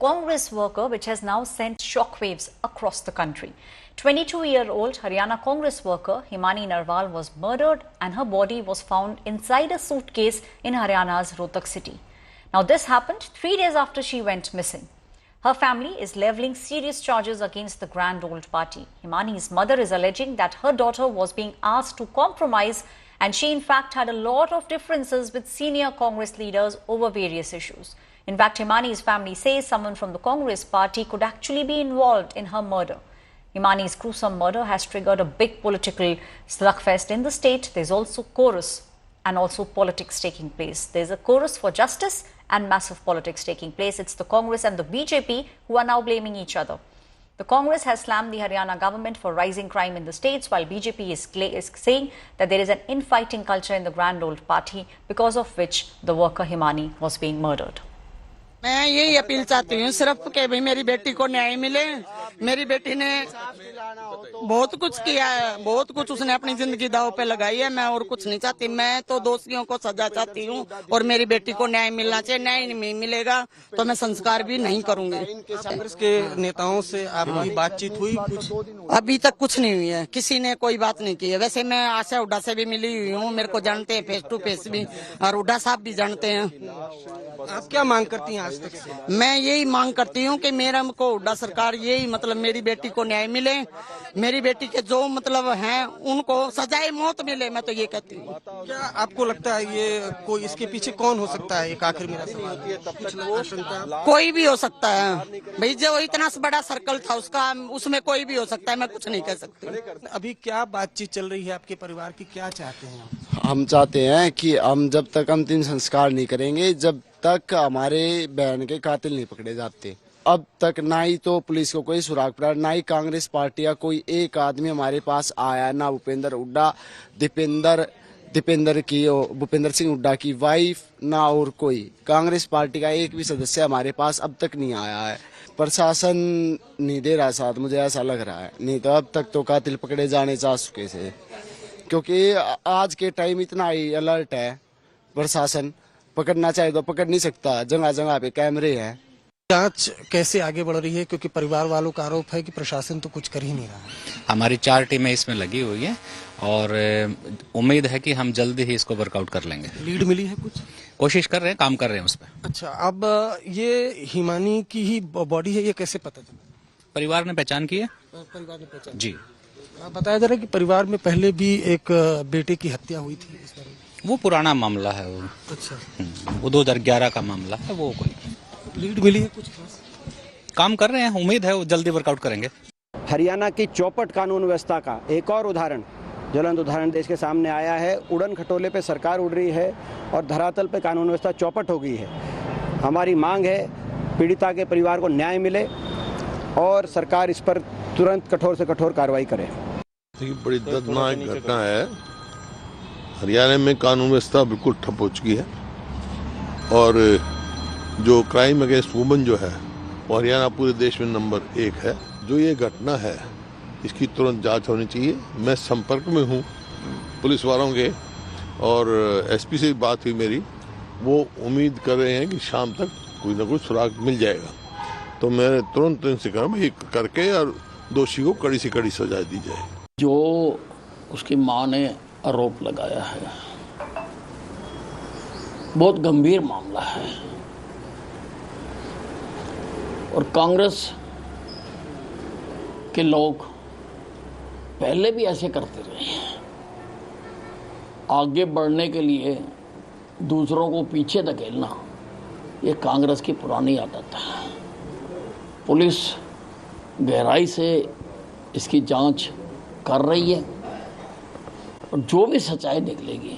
Congress worker which has now sent shockwaves across the country. 22-year-old Haryana Congress worker Himani Narwal was murdered and her body was found inside a suitcase in Haryana's Rohtak city. Now this happened 3 days after she went missing. Her family is levelling serious charges against the Grand Old Party. Himani's mother is alleging that her daughter was being asked to compromise and she in fact had a lot of differences with senior Congress leaders over various issues. In fact, Himani's family says someone from the Congress party could actually be involved in her murder. Himani's gruesome murder has triggered a big political slugfest in the state. There's also chorus and also politics taking place. There's a chorus for justice and massive politics taking place. It's the Congress and the BJP who are now blaming each other. The Congress has slammed the Haryana government for rising crime in the states, while BJP is saying that there is an infighting culture in the Grand Old Party, because of which the worker Himani was being murdered. मैं यही appeal चाहती हूँ सिर्फ कि भाई मेरी बेटी को न्याय मिले। मेरी बेटी ने बहुत कुछ किया है, बहुत कुछ उसने अपनी जिंदगी दांव पे लगाई है। मैं और कुछ नहीं चाहती, मैं तो दोषियों को सजा चाहती हूँ और मेरी बेटी को न्याय मिलना चाहिए। न्याय नहीं मिलेगा तो मैं संस्कार भी नहीं करूंगी। कांग्रेस के नेताओं से आपकी बातचीत हुई? कुछ अभी तक कुछ नहीं हुई है, किसी ने कोई बात नहीं की है। वैसे मैं आशा हुड्डा से भी मिली हुई हूँ, मेरे को जानते हैं फेस टू फेस भी, और हुड्डा साहब भी जानते हैं। आप क्या मांग करती हैं आज तक से? मैं यही मांग करती हूँ कि मेरा को हुड्डा सरकार यही मतलब मेरी बेटी को न्याय मिले, मेरी बेटी के जो मतलब हैं उनको सजाए मौत मिले। मैं तो ये कहती हूँ। क्या आपको लगता है ये कोई इसके पीछे कौन हो सकता है? एक आखिर मेरा सवाल। कोई भी हो सकता है भाई, जो इतना बड़ा सर्कल था उसका, उसमें कोई भी हो सकता है। मैं कुछ नहीं कह सकती। अभी क्या बातचीत चल रही है आपके परिवार की? क्या चाहते हैं आप? हम चाहते हैं कि हम जब तक अंतिम संस्कार नहीं करेंगे, जब तक हमारे बहन के कातिल नहीं पकड़े जाते, अब तक ना ही तो पुलिस को कोई सुराग पड़ा, ना ही कांग्रेस पार्टी का कोई एक आदमी हमारे पास आया, ना भूपेंद्र हुड्डा, भूपेंद्र सिंह हुड्डा की वाइफ, ना और कोई कांग्रेस पार्टी का एक भी सदस्य हमारे पास अब तक नहीं आया है। प्रशासन नहीं दे रहा साथ, मुझे ऐसा लग रहा है। नहीं तो अब तक तो कातिल पकड़े जाने चाह चुके थे, क्योंकि आज के टाइम इतना ही अलर्ट है प्रशासन। पकड़ना चाहे तो पकड़ नहीं सकता, जगह जगह पे कैमरे हैं। जांच कैसे आगे बढ़ रही है? क्योंकि परिवार वालों का आरोप है कि प्रशासन तो कुछ कर ही नहीं रहा है। हमारी 4 टीमें इसमें लगी हुई है और उम्मीद है कि हम जल्द ही इसको वर्कआउट कर लेंगे। लीड मिली है कुछ? कोशिश कर रहे हैं, काम कर रहे हैं उस पर। अच्छा, अब ये हिमानी की ही बॉडी है, ये कैसे पता चला? परिवार ने पहचान की है। परिवार ने पहचान जी। बताया जा रहा है कि परिवार में पहले भी एक बेटे की हत्या हुई थी इस बारे में। वो पुराना मामला है वो। अच्छा, वो 2011 का मामला है। वो कोई लीड मिली है कुछ खास? काम कर रहे हैं, उम्मीद है वो जल्दी वर्कआउट करेंगे। हरियाणा की चौपट कानून व्यवस्था का एक और उदाहरण, ज्वलंत उदाहरण देश के सामने आया है। उड़न खटोले पे सरकार उड़ रही है और धरातल पे कानून व्यवस्था चौपट हो गई है। हमारी मांग है पीड़िता के परिवार को न्याय मिले और सरकार इस पर तुरंत कठोर से कठोर कार्रवाई करे। बड़ी दर्दनाक घटना है। हरियाणा में कानून व्यवस्था बिल्कुल ठप हो चुकी है और जो क्राइम अगेंस्ट वुमेन जो है वो हरियाणा पूरे देश में नंबर 1 है। जो ये घटना है इसकी तुरंत जांच होनी चाहिए। मैं संपर्क में हूँ पुलिस वालों के और एसपी से भी बात हुई मेरी, वो उम्मीद कर रहे हैं कि शाम तक कोई ना कोई सुराग मिल जाएगा। तो मैं तुरंत इनसे कहूँ करके और दोषी को कड़ी से कड़ी सजा दी जाए। जो उसकी मां ने आरोप लगाया है बहुत गंभीर मामला है और कांग्रेस के लोग पहले भी ऐसे करते रहे हैं। आगे बढ़ने के लिए दूसरों को पीछे धकेलना ये कांग्रेस की पुरानी आदत है। पुलिस गहराई से इसकी जांच कर रही है और जो भी सच्चाई निकलेगी